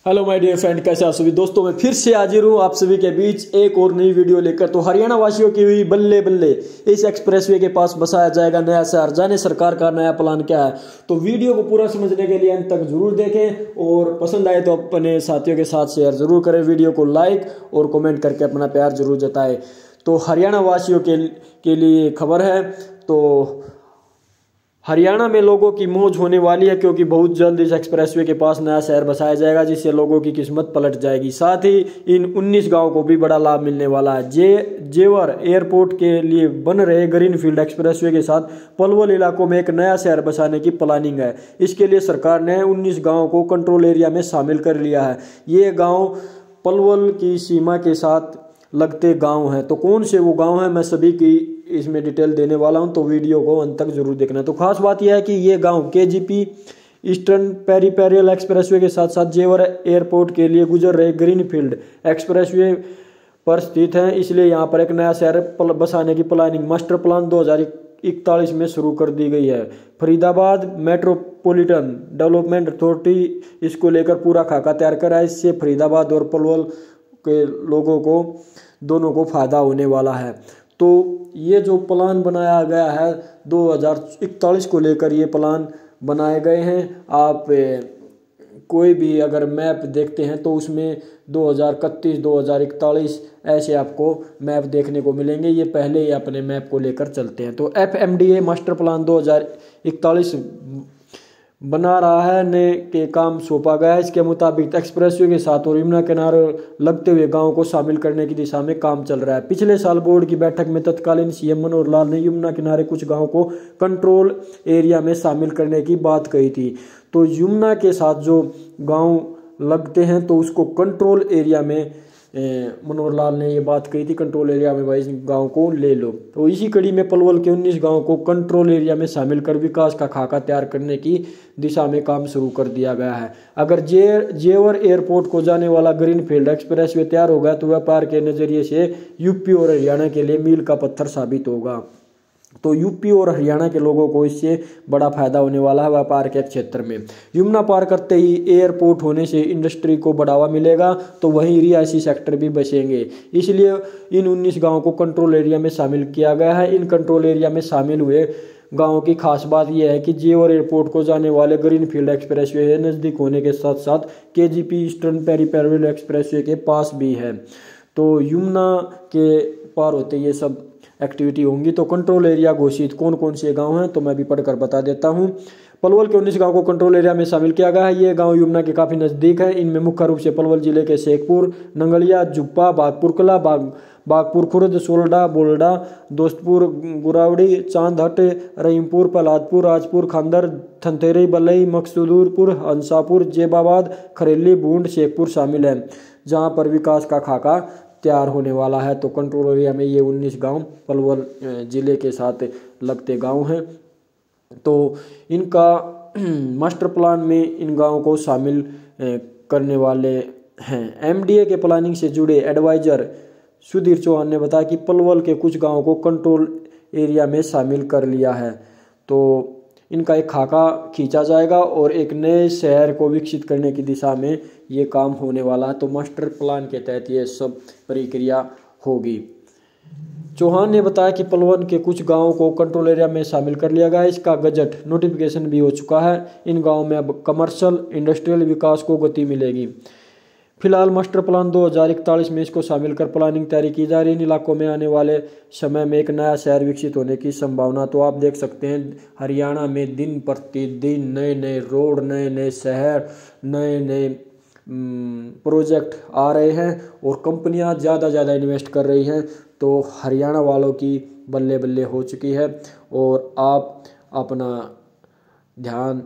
Hello my dear friend, कैसे आप सभी दोस्तों। मैं फिर से हाजिर हूँ आप सभी के बीच एक और नई वीडियो लेकर। तो हरियाणा वासियों की हुई बल्ले बल्ले, इस एक्सप्रेसवे के पास बसाया जाएगा नया शहर। जाने सरकार का नया प्लान क्या है। तो वीडियो को पूरा समझने के लिए अंत तक जरूर देखें और पसंद आए तो अपने साथियों के साथ शेयर जरूर करें। वीडियो को लाइक और कमेंट करके अपना प्यार जरूर जताएं। तो हरियाणा वासियों के लिए खबर है। तो हरियाणा में लोगों की मौज होने वाली है, क्योंकि बहुत जल्द इस एक्सप्रेसवे के पास नया शहर बसाया जाएगा, जिससे लोगों की किस्मत पलट जाएगी। साथ ही इन 19 गांवों को भी बड़ा लाभ मिलने वाला है। जेवर एयरपोर्ट के लिए बन रहे ग्रीनफील्ड एक्सप्रेसवे के साथ पलवल इलाकों में एक नया शहर बसाने की प्लानिंग है। इसके लिए सरकार ने 19 गाँवों को कंट्रोल एरिया में शामिल कर लिया है। ये गाँव पलवल की सीमा के साथ लगते गांव हैं। तो कौन से वो गांव हैं, मैं सभी की इसमें डिटेल देने वाला हूं, तो वीडियो को अंत तक जरूर देखना। तो खास बात यह है कि ये गांव केजीपी ईस्टर्न पेरीपेरियल एक्सप्रेसवे के साथ साथ जेवर एयरपोर्ट के लिए गुजर रहे ग्रीनफील्ड एक्सप्रेसवे पर स्थित हैं। इसलिए यहाँ पर एक नया शहर बसाने की प्लानिंग मास्टर प्लान 2041 में शुरू कर दी गई है। फरीदाबाद मेट्रोपॉलिटन डेवलपमेंट अथॉरिटी इसको लेकर पूरा खाका तैयार करा है। इससे फरीदाबाद और पलवल के लोगों को दोनों को फायदा होने वाला है। तो ये जो प्लान बनाया गया है 2041 को लेकर, ये प्लान बनाए गए हैं। आप कोई भी अगर मैप देखते हैं तो उसमें 2031, 2041 ऐसे आपको मैप देखने को मिलेंगे। ये पहले ही अपने मैप को लेकर चलते हैं। तो FMDA मास्टर प्लान 2041 बना रहा है ने के काम सौंपा गया है। इसके मुताबिक एक्सप्रेसवे के साथ और यमुना किनारे लगते हुए गांवों को शामिल करने की दिशा में काम चल रहा है। पिछले साल बोर्ड की बैठक में तत्कालीन CM मनोहर लाल ने यमुना किनारे कुछ गांवों को कंट्रोल एरिया में शामिल करने की बात कही थी। तो यमुना के साथ जो गाँव लगते हैं तो उसको कंट्रोल एरिया में मनोहर लाल ने ये बात कही थी, कंट्रोल एरिया में भाई गांव को ले लो। तो इसी कड़ी में पलवल के 19 गांवों को कंट्रोल एरिया में शामिल कर विकास का खाका तैयार करने की दिशा में काम शुरू कर दिया गया है। अगर जेवर एयरपोर्ट को जाने वाला ग्रीनफील्ड एक्सप्रेसवे तैयार होगा तो व्यापार के नजरिए से यूपी और हरियाणा के लिए मील का पत्थर साबित होगा। तो यूपी और हरियाणा के लोगों को इससे बड़ा फायदा होने वाला है व्यापार के क्षेत्र में। यमुना पार करते ही एयरपोर्ट होने से इंडस्ट्री को बढ़ावा मिलेगा, तो वहीं रिहायशी सेक्टर भी बचेंगे। इसलिए इन 19 गांवों को कंट्रोल एरिया में शामिल किया गया है। इन कंट्रोल एरिया में शामिल हुए गाँव की खास बात यह है कि जेवर एयरपोर्ट को जाने वाले ग्रीनफील्ड एक्सप्रेसवे नज़दीक होने के साथ साथ केजीपी ईस्टर्न पेरीपेरियल एक्सप्रेसवे के पास भी है। तो यमुना के पार होते ये सब एक्टिविटी होंगी। तो कंट्रोल एरिया घोषित कौन कौन से गांव हैं तो मैं भी पढ़कर बता देता हूं। पलवल के 19 गांव को कंट्रोल एरिया में शामिल किया गया है। ये गांव यमुना के काफ़ी नज़दीक है। इनमें मुख्य रूप से पलवल जिले के शेखपुर, नंगलिया, जुप्पा, बागपुर कला, बागपुर खुर्द, सोलडा, बोल्डा, दोस्तपुर, गुरावड़ी, चांदहट, रहीमपुर, प्रहलादपुर, राजपुर, खांदर, थंथेरी, बलई, मकसूदपुर, हंसापुर, जेबाबाद, खरेली, बूंद, शेखपुर शामिल हैं, जहाँ पर विकास का खाका तैयार होने वाला है। तो कंट्रोल एरिया में ये 19 गांव पलवल जिले के साथ लगते गांव हैं। तो इनका मास्टर प्लान में इन गांवों को शामिल करने वाले हैं। MDA के प्लानिंग से जुड़े एडवाइजर सुधीर चौहान ने बताया कि पलवल के कुछ गांवों को कंट्रोल एरिया में शामिल कर लिया है। तो इनका एक खाका खींचा जाएगा और एक नए शहर को विकसित करने की दिशा में ये काम होने वाला है। तो मास्टर प्लान के तहत ये सब प्रक्रिया होगी। चौहान ने बताया कि पलवल के कुछ गांवों को कंट्रोल एरिया में शामिल कर लिया गया है। इसका गजट नोटिफिकेशन भी हो चुका है। इन गाँवों में अब कमर्शियल इंडस्ट्रियल विकास को गति मिलेगी। फिलहाल मास्टर प्लान 2041 में इसको शामिल कर प्लानिंग तैयारी की जा रही है। इन इलाकों में आने वाले समय में एक नया शहर विकसित होने की संभावना। तो आप देख सकते हैं हरियाणा में दिन प्रतिदिन नए नए रोड, नए नए शहर, नए नए प्रोजेक्ट आ रहे हैं और कंपनियां ज़्यादा इन्वेस्ट कर रही हैं। तो हरियाणा वालों की बल्ले बल्ले हो चुकी है और आप अपना ध्यान